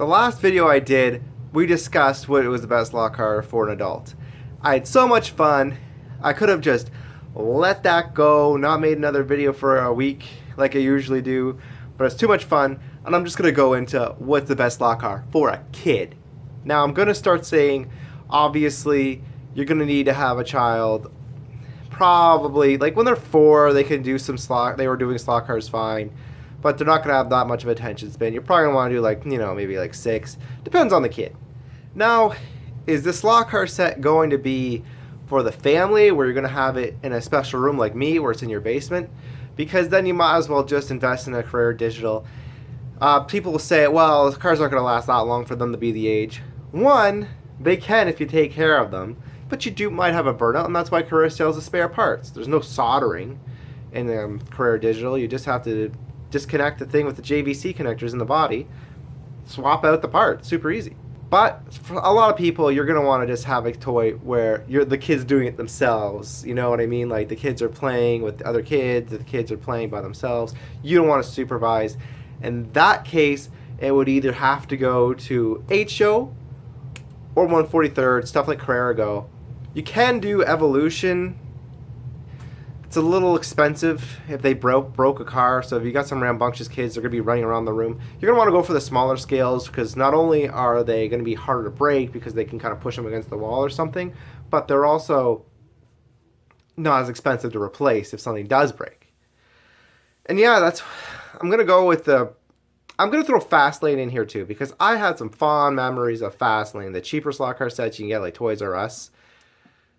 The last video I did, we discussed what was the best lock car for an adult. I had so much fun. I could have just let that go, not made another video for a week like I usually do, but it's too much fun, and I'm just going to go into what's the best lock car for a kid. Now I'm going to start saying, obviously, you're going to need to have a child. Probably, like when they're 4, they can do some slot. They were doing slot cars fine, but they're not going to have that much of attention span. You're probably going to want to do like, maybe like 6. Depends on the kid. Now, is this slot car set going to be for the family where you're going to have it in a special room like me where it's in your basement? Because then you might as well just invest in a Carrera Digital. People will say, well, the cars aren't going to last that long for them to be the age. One, they can if you take care of them, but you might have a burnout, and that's why Carrera sells the spare parts. There's no soldering in Carrera Digital. You just have to disconnect the thing with the JVC connectors in the body, swap out the part. Super easy. But for a lot of people, you're going to want to just have a toy where the kids doing it themselves. You know what I mean? Like the kids are playing with other kids, the kids are playing by themselves. You don't want to supervise. In that case, it would either have to go to HO or 143rd, stuff like Carrera Go. You can do Evolution. It's a little expensive if they broke a car. So if you got some rambunctious kids, they're going to be running around the room. You're going to want to go for the smaller scales because not only are they going to be harder to break because they can kind of push them against the wall or something, but they're also not as expensive to replace if something does break. And yeah, I'm going to go with I'm going to throw Fastlane in here too because I had some fond memories of Fastlane, the cheaper slot car sets you can get like Toys R Us.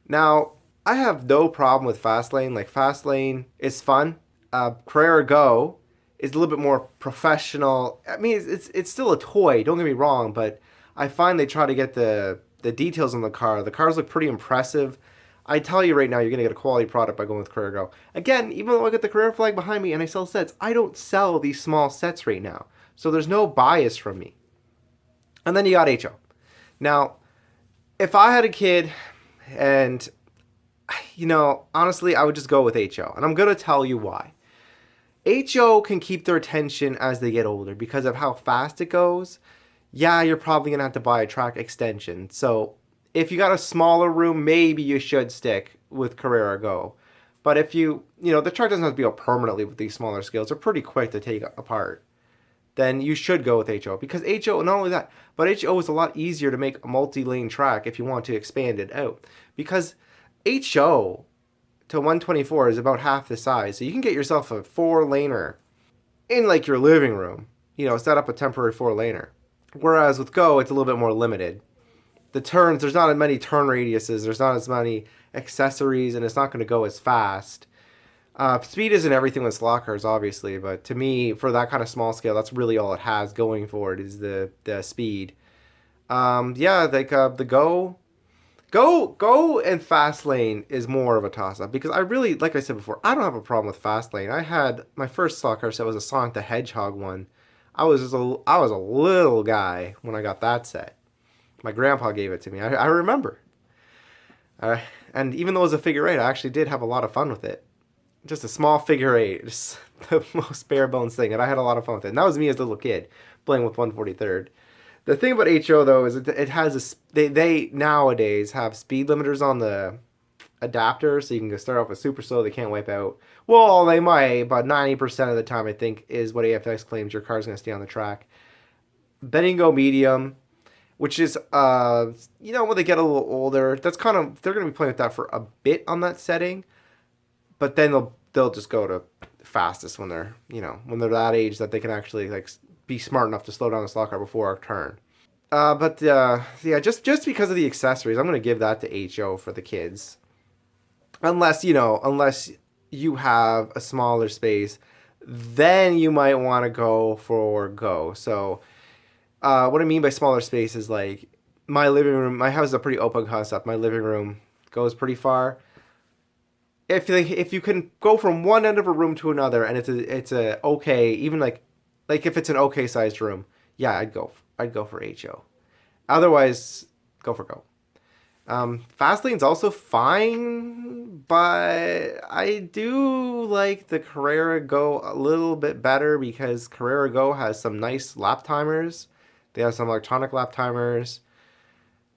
Now, I have no problem with Fastlane. Like, Fastlane is fun. Carrera Go is a little bit more professional. I mean, it's still a toy, don't get me wrong, but I find they try to get the details on the car. The cars look pretty impressive. I tell you right now, you're going to get a quality product by going with Carrera Go. Again, even though I got the Carrera flag behind me and I sell sets, I don't sell these small sets right now. So there's no bias from me. And then you got HO. Now, if I had a kid and honestly, I would just go with HO. And I'm going to tell you why. HO can keep their attention as they get older because of how fast it goes. Yeah, you're probably going to have to buy a track extension. So if you got a smaller room, maybe you should stick with Carrera Go. But if the track doesn't have to be up permanently with these smaller scales. They're pretty quick to take apart. Then you should go with HO. Because HO, not only that, but HO is a lot easier to make a multi-lane track if you want to expand it out. Because HO to 124 is about half the size. So you can get yourself a 4-laner in like your living room. Set up a temporary 4-laner. Whereas with Go, it's a little bit more limited. The turns, there's not as many turn radiuses. There's not as many accessories, and it's not going to go as fast. Speed isn't everything with slot cars, obviously. But to me, for that kind of small scale, that's really all it has going for it is the speed. The Go and Fastlane is more of a toss-up because I really, like I said before, I don't have a problem with Fastlane. I had my first slot car set was a Sonic the Hedgehog one. I was a little guy when I got that set. My grandpa gave it to me. I remember. And even though it was a figure 8, I actually did have a lot of fun with it. Just a small figure 8, just the most bare bones thing, and I had a lot of fun with it. And that was me as a little kid playing with 143rd. The thing about HO though is it has they nowadays have speed limiters on the adapter, so you can start off with super slow. They can't wipe out. Well, they might, but 90% of the time I think is what AFX claims your car's going to stay on the track. Then you can go medium, which is when they get a little older, that's kind of they're going to be playing with that for a bit on that setting, but then they'll just go to fastest when they're that age that they can actually be smart enough to slow down the slot car before a turn. Just because of the accessories, I'm going to give that to HO for the kids. Unless you have a smaller space, then you might want to go for Go. So what I mean by smaller space is like my living room, my house is a pretty open concept. My living room goes pretty far. If you can go from one end of a room to another and it's a okay, even like if it's an okay sized room, yeah, I'd go for HO. Otherwise, go for Go. Fastlane's also fine, but I do like the Carrera Go a little bit better because Carrera Go has some nice lap timers They have some electronic lap timers.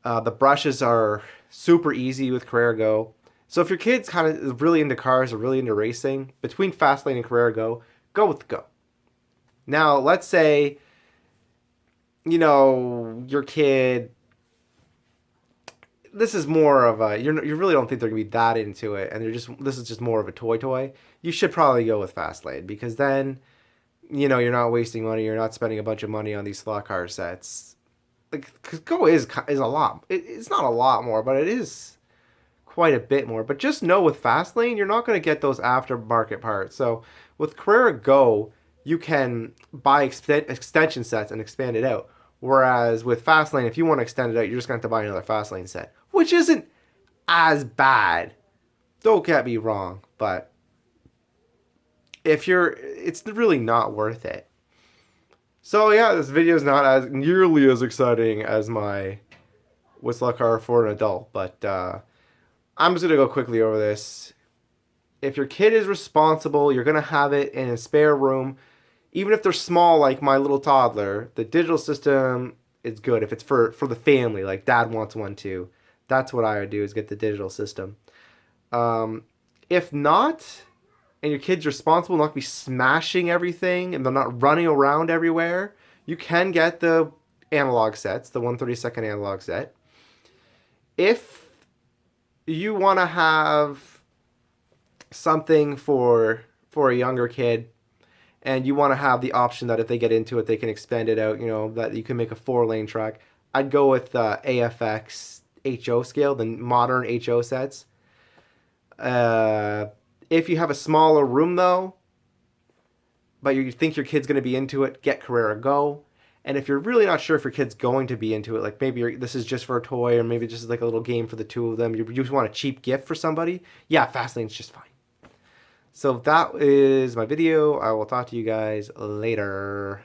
The brushes are super easy with Carrera Go. So if your kid's kind of really into cars or really into racing, between Fastlane and Carrera Go, go with the Go. Now, let's say, your kid, this is more of a, you really don't think they're going to be that into it, and this is just more of a toy. You should probably go with Fastlane, because then, you're not wasting money, you're not spending a bunch of money on these slot car sets. Like, 'cause Go is a lot. It's not a lot more, but it is quite a bit more. But just know with Fastlane, you're not going to get those aftermarket parts. So with Carrera Go, you can buy extension sets and expand it out. Whereas with Fastlane, if you want to extend it out, you're just going to have to buy another Fastlane set, which isn't as bad. Don't get me wrong, but it's really not worth it. So yeah, this video is not as nearly as exciting as my whistle car for an adult, but I'm just gonna go quickly over this. If your kid is responsible, you're gonna have it in a spare room. Even if they're small, like my little toddler, the digital system is good. If it's for the family, like dad wants one too, that's what I would do, is get the digital system. If not, and your kid's responsible, not be smashing everything, and they're not running around everywhere, you can get the analog sets, the 1/32 analog set. If you want to have something for a younger kid, and you want to have the option that if they get into it, they can expand it out, that you can make a 4-lane track, I'd go with the AFX HO scale, the modern HO sets. If you have a smaller room, though, but you think your kid's going to be into it, get Carrera Go. And if you're really not sure if your kid's going to be into it, like maybe this is just for a toy, or maybe just like a little game for the two of them, you just want a cheap gift for somebody, yeah, Fastlane's just fine. So that is my video. I will talk to you guys later.